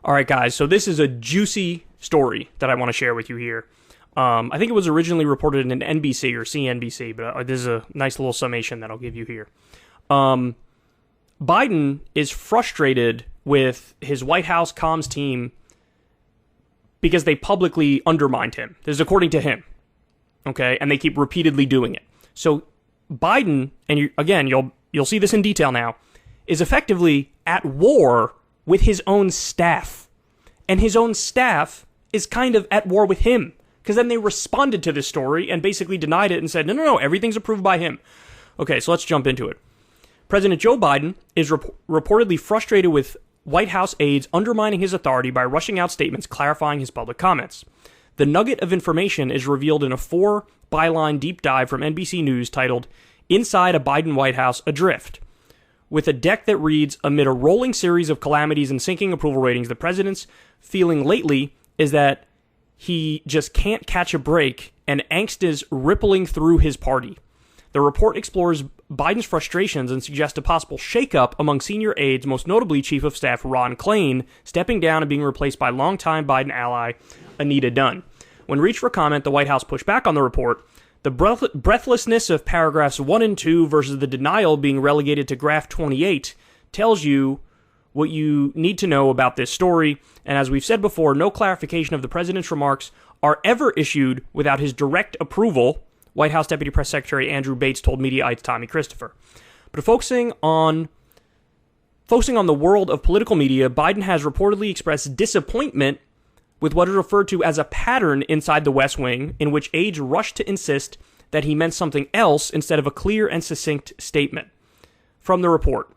All right, guys, so this is a juicy story that I want to share with you here. I think it was originally reported in NBC or CNBC, but this is a nice little summation that I'll give you here. Biden is frustrated with his White House comms team because they publicly undermined him. This is according to him, okay? And they keep repeatedly doing it. So Biden, and you'll see this in detail now, is effectively at war with his own staff. And his own staff is kind of at war with him. Because then they responded to this story and basically denied it and said, no, everything's approved by him. Okay, so let's jump into it. President Joe Biden is reportedly frustrated with White House aides undermining his authority by rushing out statements clarifying his public comments. The nugget of information is revealed in a 4-byline deep dive from NBC News titled, Inside a Biden White House Adrift. With a deck that reads, amid a rolling series of calamities and sinking approval ratings, the president's feeling lately is that he just can't catch a break, and angst is rippling through his party. The report explores Biden's frustrations and suggests a possible shakeup among senior aides, most notably Chief of Staff Ron Klain, stepping down and being replaced by longtime Biden ally Anita Dunn. When reached for comment, the White House pushed back on the report. The breathlessness of paragraphs 1 and 2 versus the denial being relegated to graph 28 tells you what you need to know about this story, and as we've said before, no clarification of the president's remarks are ever issued without his direct approval, White House Deputy Press Secretary Andrew Bates told Mediaite's Tommy Christopher. But focusing on the world of political media, Biden has reportedly expressed disappointment with what is referred to as a pattern inside the West Wing, in which aides rushed to insist that he meant something else instead of a clear and succinct statement. From the report,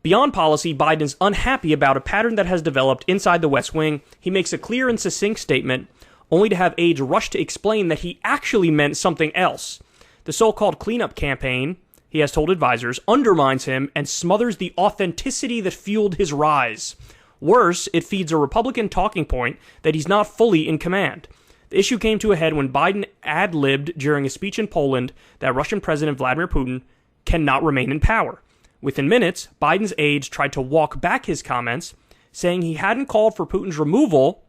beyond policy, Biden is unhappy about a pattern that has developed inside the West Wing. He makes a clear and succinct statement, only to have aides rush to explain that he actually meant something else. The so-called cleanup campaign, he has told advisors, undermines him and smothers the authenticity that fueled his rise. Worse, it feeds a Republican talking point that he's not fully in command. The issue came to a head when Biden ad-libbed during a speech in Poland that Russian President Vladimir Putin cannot remain in power. Within minutes, Biden's aides tried to walk back his comments, saying he hadn't called for Putin's removal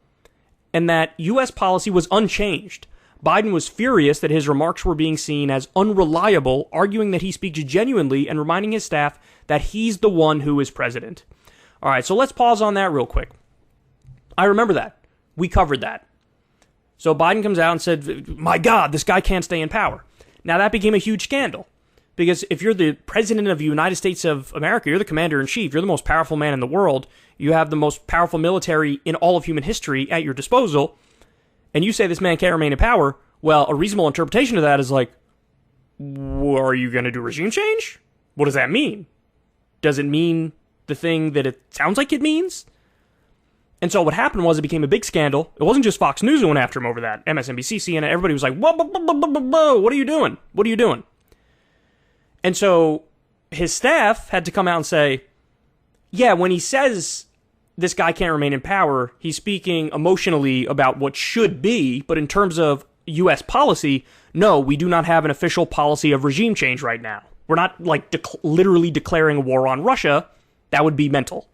and that U.S. policy was unchanged. Biden was furious that his remarks were being seen as unreliable, arguing that he speaks genuinely and reminding his staff that he's the one who is president. All right, so let's pause on that real quick. I remember that. We covered that. So Biden comes out and said, my God, this guy can't stay in power. Now that became a huge scandal. Because if you're the president of the United States of America, you're the commander-in-chief, you're the most powerful man in the world, you have the most powerful military in all of human history at your disposal, and you say this man can't remain in power, well, a reasonable interpretation of that is like, are you going to do regime change? What does that mean? Does it mean the thing that it sounds like it means? And so what happened was it became a big scandal. It wasn't just Fox News who went after him over that. MSNBC, CNN, everybody was like, whoa, whoa, whoa, whoa, whoa, whoa, what are you doing? What are you doing? And so his staff had to come out and say, yeah, when he says this guy can't remain in power, he's speaking emotionally about what should be, but in terms of U.S. policy, no, we do not have an official policy of regime change right now. We're not like literally declaring a war on Russia. That would be mental.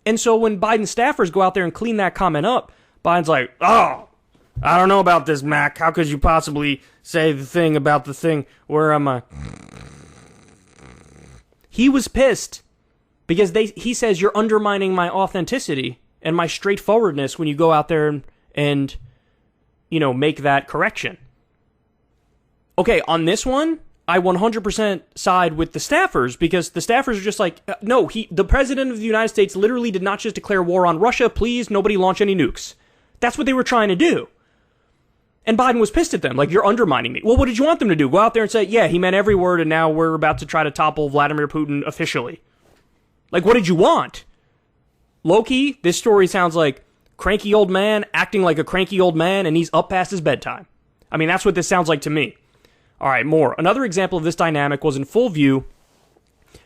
And so when Biden staffers go out there and clean that comment up, Biden's like, oh, I don't know about this, Mac. How could you possibly say the thing about the thing? Where am I? He was pissed because he says you're undermining my authenticity and my straightforwardness when you go out there and make that correction. Okay, on this one, I 100% side with the staffers because the staffers are just like, no, the president of the United States literally did not just declare war on Russia. Please, nobody launch any nukes. That's what they were trying to do. And Biden was pissed at them, like, you're undermining me. Well, what did you want them to do? Go out there and say, yeah, he meant every word, and now we're about to try to topple Vladimir Putin officially. Like, what did you want? Low-key, this story sounds like cranky old man acting like a cranky old man, and he's up past his bedtime. I mean, that's what this sounds like to me. All right, more. Another example of this dynamic was in full view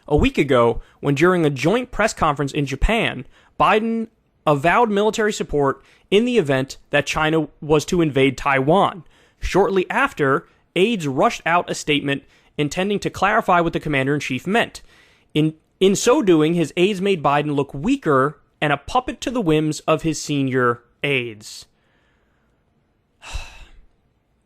a week ago when during a joint press conference in Japan, Biden avowed military support in the event that China was to invade Taiwan. Shortly after, aides rushed out a statement intending to clarify what the commander-in-chief meant. In so doing, his aides made Biden look weaker and a puppet to the whims of his senior aides.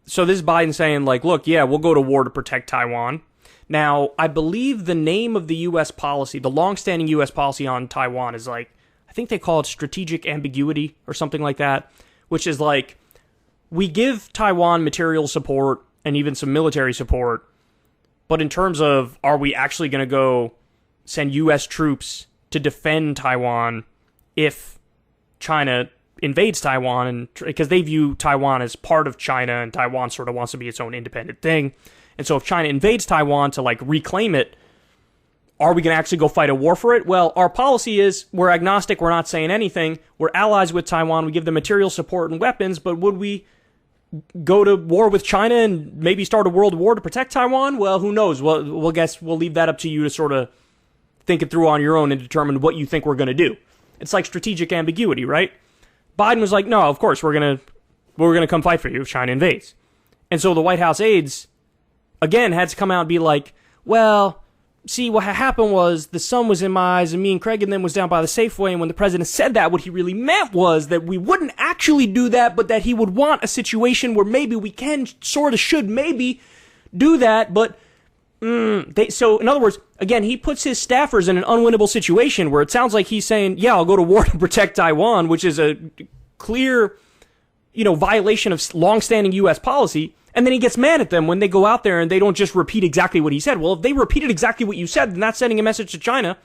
So this is Biden saying, like, look, yeah, we'll go to war to protect Taiwan. Now, I believe the name of the U.S. policy, the longstanding U.S. policy on Taiwan is like, I think they call it strategic ambiguity or something like that, which is like, we give Taiwan material support and even some military support, but in terms of, are we actually going to go send U.S. troops to defend Taiwan if China invades Taiwan, and because they view Taiwan as part of China, and Taiwan sort of wants to be its own independent thing. And so if China invades Taiwan to like reclaim it, are we going to actually go fight a war for it? Well, our policy is we're agnostic, we're not saying anything, we're allies with Taiwan, we give them material support and weapons, but would we go to war with China and maybe start a world war to protect Taiwan? Well, who knows? We'll guess we'll leave that up to you to sort of think it through on your own and determine what you think we're going to do. It's like strategic ambiguity, right? Biden was like, no, of course, we're gonna come fight for you if China invades. And so the White House aides, again, had to come out and be like, well, see, what happened was the sun was in my eyes and me and Craig and them was down by the Safeway, and when the president said that, what he really meant was that we wouldn't actually do that, but that he would want a situation where maybe we can, sort of should maybe do that, but so in other words, again, he puts his staffers in an unwinnable situation where it sounds like he's saying, yeah, I'll go to war to protect Taiwan, which is a clear, violation of longstanding U.S. policy. And then he gets mad at them when they go out there and they don't just repeat exactly what he said. Well, if they repeated exactly what you said, then that's sending a message to China.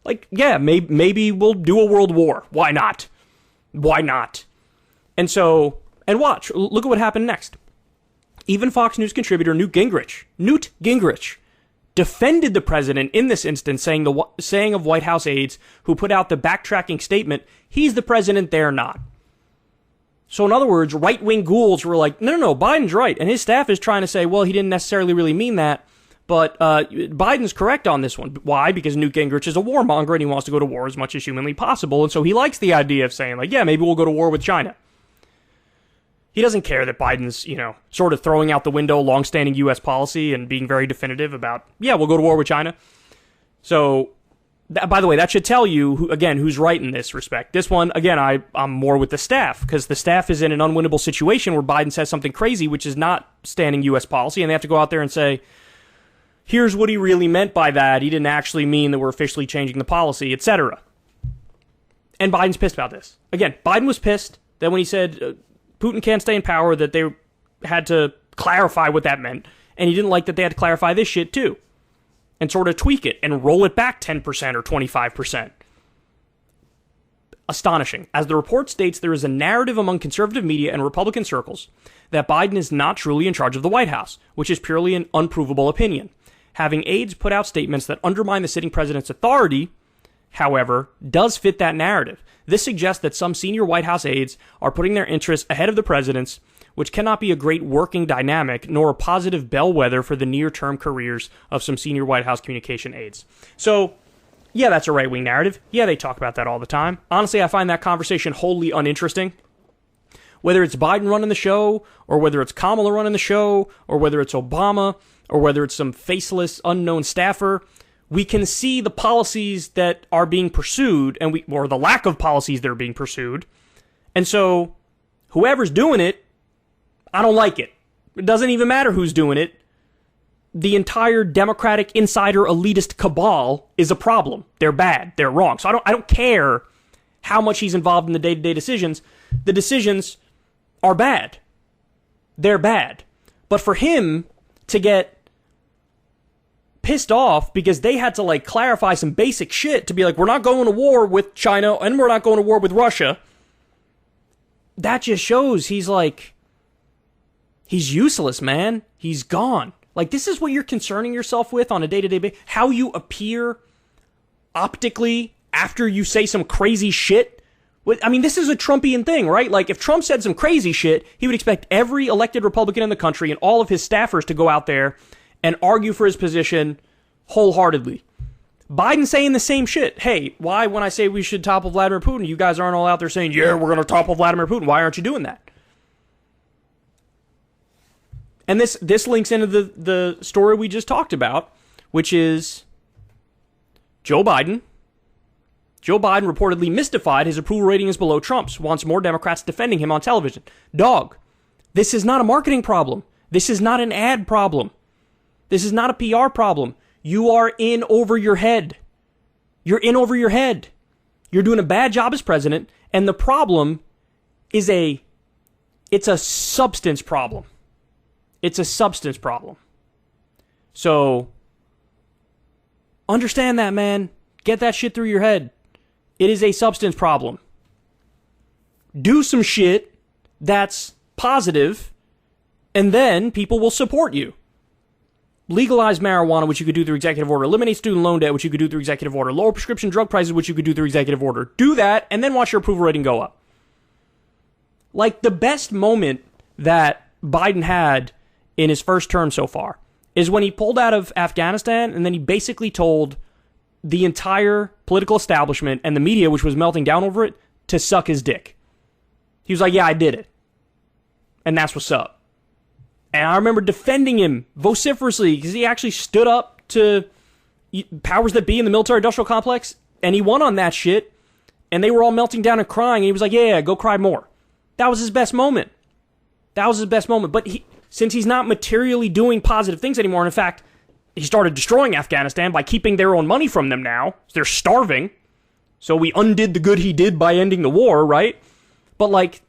Like, yeah, maybe we'll do a world war. Why not? Why not? And so, and watch, look at what happened next. Even Fox News contributor Newt Gingrich, defended the president in this instance, saying of White House aides who put out the backtracking statement, he's the president, they're not. So in other words, right-wing ghouls were like, no, Biden's right. And his staff is trying to say, well, he didn't necessarily really mean that. But Biden's correct on this one. Why? Because Newt Gingrich is a warmonger and he wants to go to war as much as humanly possible. And so he likes the idea of saying, like, yeah, maybe we'll go to war with China. He doesn't care that Biden's, sort of throwing out the window longstanding U.S. policy and being very definitive about, yeah, we'll go to war with China. So, by the way, that should tell you, who's right in this respect. This one, again, I'm more with the staff, because the staff is in an unwinnable situation where Biden says something crazy, which is not standing U.S. policy, and they have to go out there and say, here's what he really meant by that. He didn't actually mean that we're officially changing the policy, etc. And Biden's pissed about this. Again, Biden was pissed that when he said Putin can't stay in power, that they had to clarify what that meant. And he didn't like that they had to clarify this shit too. And sort of tweak it and roll it back 10% or 25%. Astonishing. As the report states, there is a narrative among conservative media and Republican circles that Biden is not truly in charge of the White House, which is purely an unprovable opinion. Having aides put out statements that undermine the sitting president's authority, however, does fit that narrative. This suggests that some senior White House aides are putting their interests ahead of the president's, which cannot be a great working dynamic nor a positive bellwether for the near-term careers of some senior White House communication aides. So, yeah, that's a right-wing narrative. Yeah, they talk about that all the time. Honestly, I find that conversation wholly uninteresting. Whether it's Biden running the show, or whether it's Kamala running the show, or whether it's Obama, or whether it's some faceless, unknown staffer, we can see the policies that are being pursued, or the lack of policies that are being pursued. And so, whoever's doing it, I don't like it. It doesn't even matter who's doing it. The entire Democratic insider elitist cabal is a problem. They're bad. They're wrong. So I don't care how much he's involved in the day-to-day decisions. The decisions are bad. They're bad. But for him to get pissed off because they had to clarify some basic shit to be like, we're not going to war with China and we're not going to war with Russia, that just shows he's useless, man. He's gone. This is what you're concerning yourself with on a day-to-day basis. How you appear optically after you say some crazy shit. I mean, this is a Trumpian thing, right? If Trump said some crazy shit, he would expect every elected Republican in the country and all of his staffers to go out there and argue for his position wholeheartedly. Biden saying the same shit. Hey, why when I say we should topple Vladimir Putin, you guys aren't all out there saying, yeah, we're going to topple Vladimir Putin. Why aren't you doing that? And this links into the story we just talked about, which is Joe Biden Joe Biden reportedly mystified his approval rating is below Trump's, wants more Democrats defending him on television. Dog, this is not a marketing problem. This is not an ad problem. This is not a PR problem. You are in over your head. You're in over your head. You're doing a bad job as president, and the problem is it's a substance problem. It's a substance problem. So, understand that, man. Get that shit through your head. It is a substance problem. Do some shit that's positive, and then people will support you. Legalize marijuana, which you could do through executive order. Eliminate student loan debt, which you could do through executive order. Lower prescription drug prices, which you could do through executive order. Do that, and then watch your approval rating go up. Like, the best moment that Biden had in his first term so far is when he pulled out of Afghanistan, and then he basically told the entire political establishment and the media, which was melting down over it, to suck his dick. He was like, yeah, I did it. And that's what's up. And I remember defending him vociferously because he actually stood up to powers that be in the military-industrial complex, and he won on that shit, and they were all melting down and crying, and he was like, yeah, go cry more. That was his best moment. That was his best moment. But since he's not materially doing positive things anymore, and in fact, he started destroying Afghanistan by keeping their own money from them now. They're starving. So we undid the good he did by ending the war, right? But, like,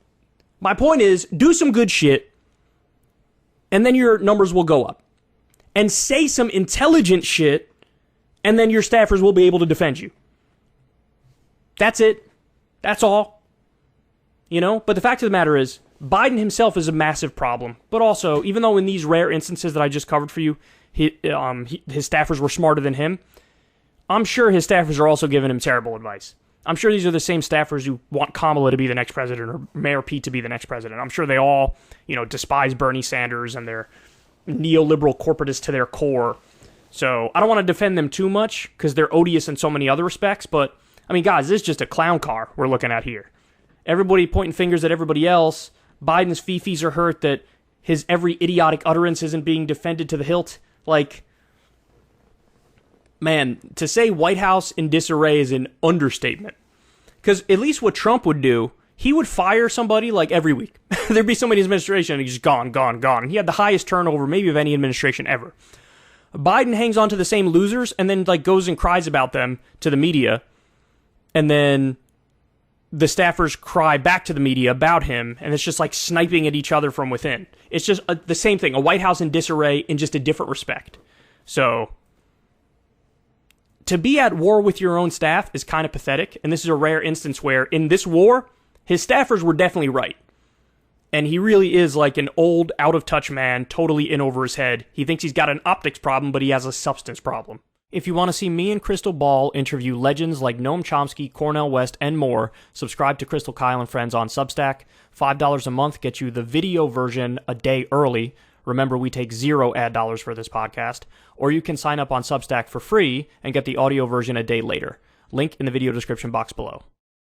my point is, do some good shit, and then your numbers will go up. And say some intelligent shit, and then your staffers will be able to defend you. That's it. That's all. You know? But the fact of the matter is, Biden himself is a massive problem. But also, even though in these rare instances that I just covered for you, his staffers were smarter than him, I'm sure his staffers are also giving him terrible advice. I'm sure these are the same staffers who want Kamala to be the next president or Mayor Pete to be the next president. I'm sure they all, despise Bernie Sanders and they're neoliberal corporatists to their core. So I don't want to defend them too much because they're odious in so many other respects. But, I mean, guys, this is just a clown car we're looking at here. Everybody pointing fingers at everybody else. Biden's fifis are hurt that his every idiotic utterance isn't being defended to the hilt. Like, man, to say White House in disarray is an understatement. Because at least what Trump would do, he would fire somebody like every week. There'd be somebody in his administration and he's just gone. And he had the highest turnover maybe of any administration ever. Biden hangs on to the same losers and then goes and cries about them to the media. And then the staffers cry back to the media about him. And it's just like sniping at each other from within. It's just the same thing. A White House in disarray in just a different respect. So to be at war with your own staff is kind of pathetic, and this is a rare instance where, in this war, his staffers were definitely right. And he really is like an old, out-of-touch man, totally in over his head. He thinks he's got an optics problem, but he has a substance problem. If you want to see me and Crystal Ball interview legends like Noam Chomsky, Cornel West, and more, subscribe to Crystal Kyle and Friends on Substack. $5 a month gets you the video version a day early. Remember, we take 0 ad dollars for this podcast. Or you can sign up on Substack for free and get the audio version a day later. Link in the video description box below.